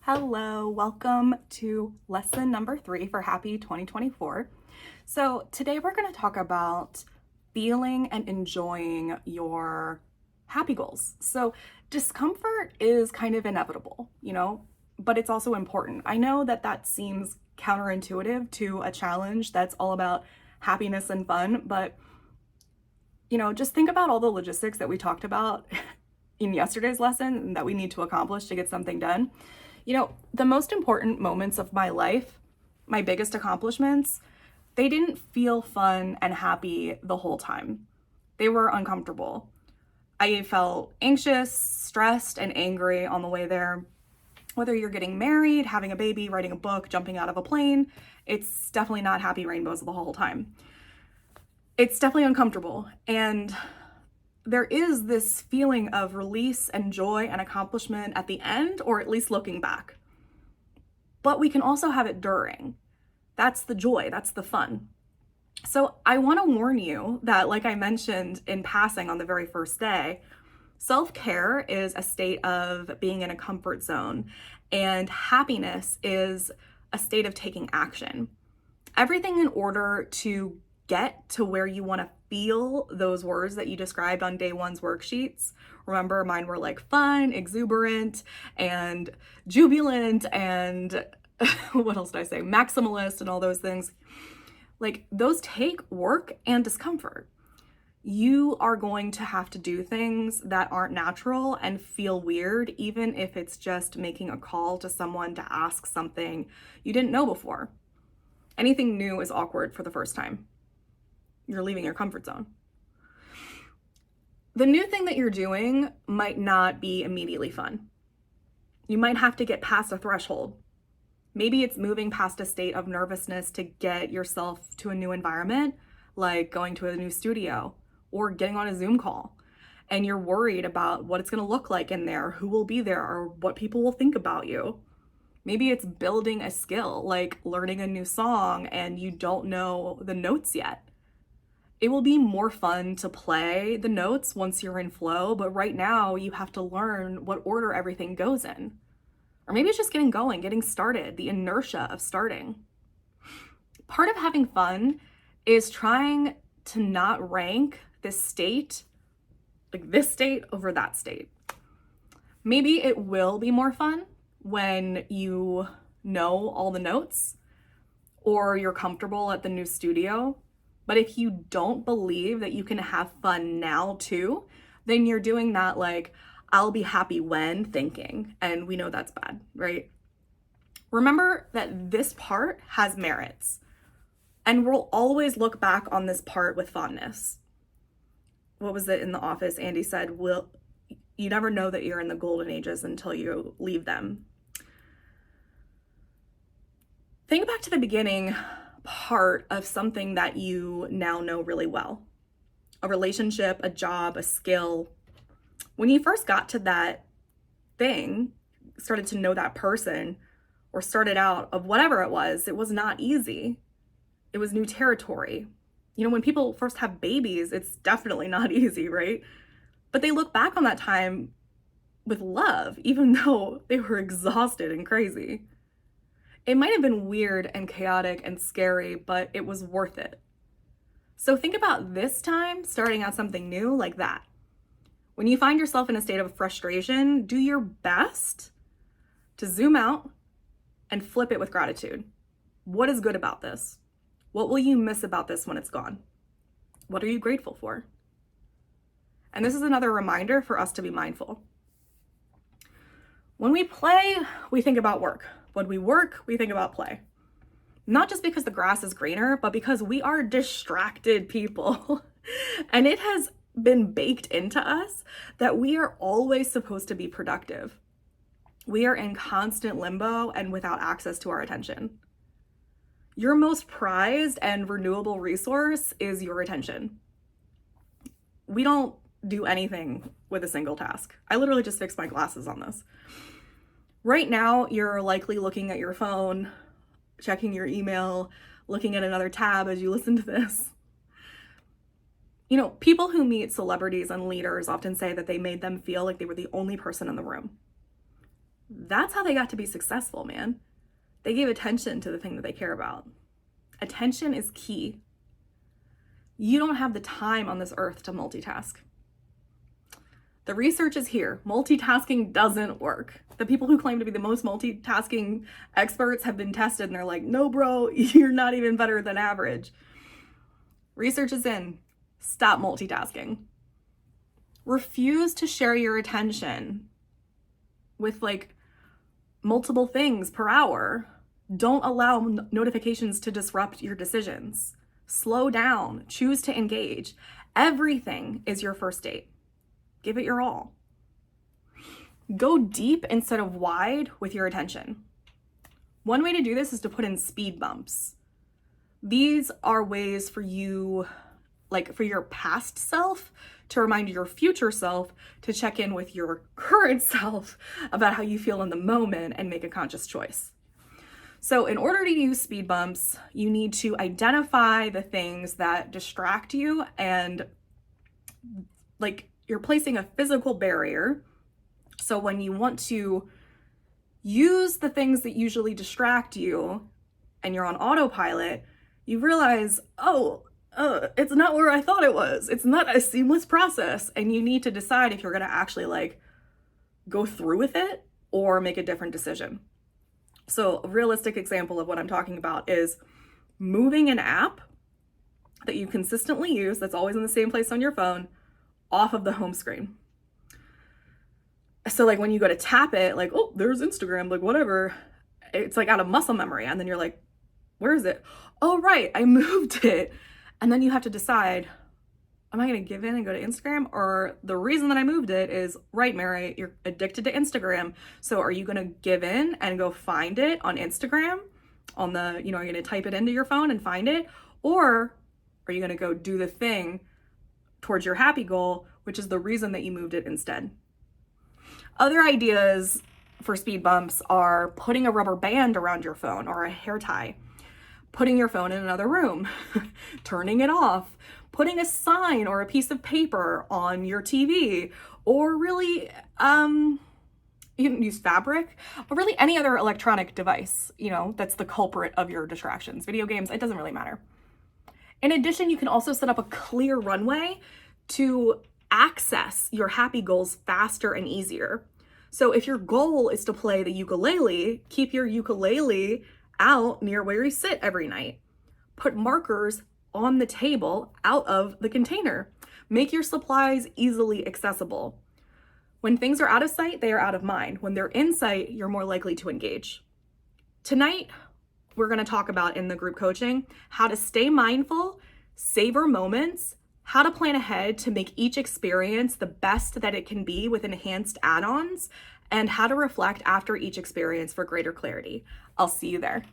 Hello, welcome to lesson number 3 for Happy 2024. So today we're going to talk about feeling and enjoying your happy goals. So discomfort is kind of inevitable, but it's also important. I know that that seems counterintuitive to a challenge that's all about happiness and fun, but just think about all the logistics that we talked about in yesterday's lesson and that we need to accomplish to get something done. The most important moments of my life, my biggest accomplishments, they didn't feel fun and happy the whole time. They were uncomfortable. I felt anxious, stressed, and angry on the way there. Whether you're getting married, having a baby, writing a book, jumping out of a plane, it's definitely not happy rainbows the whole time. It's definitely uncomfortable. And there is this feeling of release and joy and accomplishment at the end, or at least looking back. But we can also have it during. That's the joy, that's the fun. So I want to warn you that, like I mentioned in passing on the very first day, self-care is a state of being in a comfort zone, and happiness is a state of taking action. Everything in order to get to where you want to feel those words that you described on day one's worksheets. Remember, mine were like fun, exuberant, and jubilant, and what else did I say? Maximalist, and all those things. Like, those take work and discomfort. You are going to have to do things that aren't natural and feel weird, even if it's just making a call to someone to ask something you didn't know before. Anything new is awkward for the first time. You're leaving your comfort zone. The new thing that you're doing might not be immediately fun. You might have to get past a threshold. Maybe it's moving past a state of nervousness to get yourself to a new environment, like going to a new studio or getting on a Zoom call. And you're worried about what it's going to look like in there, who will be there, or what people will think about you. Maybe it's building a skill, like learning a new song and you don't know the notes yet. It will be more fun to play the notes once you're in flow, but right now you have to learn what order everything goes in. Or maybe it's just getting going, getting started, the inertia of starting. Part of having fun is trying to not rank this state, like this state over that state. Maybe it will be more fun when you know all the notes or you're comfortable at the new studio. But if you don't believe that you can have fun now too, then you're doing that like, I'll be happy when thinking. And we know that's bad, right? Remember that this part has merits. And we'll always look back on this part with fondness. What was it in The Office? Andy said, you never know that you're in the golden ages until you leave them. Think back to the beginning part of something that you now know really well. A relationship, a job, a skill. When you first got to that thing, started to know that person, or started out of whatever it was not easy. It was new territory. When people first have babies, it's definitely not easy, right? But they look back on that time with love, even though they were exhausted and crazy. It might have been weird and chaotic and scary, but it was worth it. So think about this time starting out something new like that. When you find yourself in a state of frustration, do your best to zoom out and flip it with gratitude. What is good about this? What will you miss about this when it's gone? What are you grateful for? And this is another reminder for us to be mindful. When we play, we think about work. When we work, we think about play. Not just because the grass is greener, but because we are distracted people. And it has been baked into us that we are always supposed to be productive. We are in constant limbo and without access to our attention. Your most prized and renewable resource is your attention. We don't do anything with a single task. I literally just fixed my glasses on this. Right now, you're likely looking at your phone, checking your email, looking at another tab as you listen to this. People who meet celebrities and leaders often say that they made them feel like they were the only person in the room. That's how they got to be successful, man. They gave attention to the thing that they care about. Attention is key. You don't have the time on this earth to multitask. The research is here. Multitasking doesn't work. The people who claim to be the most multitasking experts have been tested and they're like, no, bro, you're not even better than average. Research is in. Stop multitasking. Refuse to share your attention with like multiple things per hour. Don't allow notifications to disrupt your decisions. Slow down. Choose to engage. Everything is your first date. Give it your all. Go deep instead of wide with your attention. One way to do this is to put in speed bumps. These are ways for you, like for your past self, to remind your future self to check in with your current self about how you feel in the moment and make a conscious choice. So in order to use speed bumps, you need to identify the things that distract you, and like you're placing a physical barrier. So when you want to use the things that usually distract you and you're on autopilot, you realize, it's not where I thought it was. It's not a seamless process. And you need to decide if you're going to actually like go through with it or make a different decision. So a realistic example of what I'm talking about is moving an app that you consistently use, that's always in the same place on your phone, off of the home screen. So like when you go to tap it, like, oh, there's Instagram, like whatever. It's like out of muscle memory. And then you're like, where is it? Oh, right, I moved it. And then you have to decide, am I going to give in and go to Instagram? Or the reason that I moved it is, right, Mary, you're addicted to Instagram. So are you going to give in and go find it on Instagram? On the, are you going to type it into your phone and find it? Or are you going to go do the thing towards your happy goal, which is the reason that you moved it instead? Other ideas for speed bumps are putting a rubber band around your phone or a hair tie, putting your phone in another room, turning it off, putting a sign or a piece of paper on your TV, or really, you can use fabric, or really any other electronic device, that's the culprit of your distractions. Video games, it doesn't really matter. In addition, you can also set up a clear runway to access your happy goals faster and easier. So if your goal is to play the ukulele, keep your ukulele out near where you sit every night. Put markers on the table out of the container. Make your supplies easily accessible. When things are out of sight, they are out of mind. When they're in sight, you're more likely to engage. Tonight, we're going to talk about in the group coaching how to stay mindful, savor moments, how to plan ahead to make each experience the best that it can be with enhanced add-ons, and how to reflect after each experience for greater clarity. I'll see you there.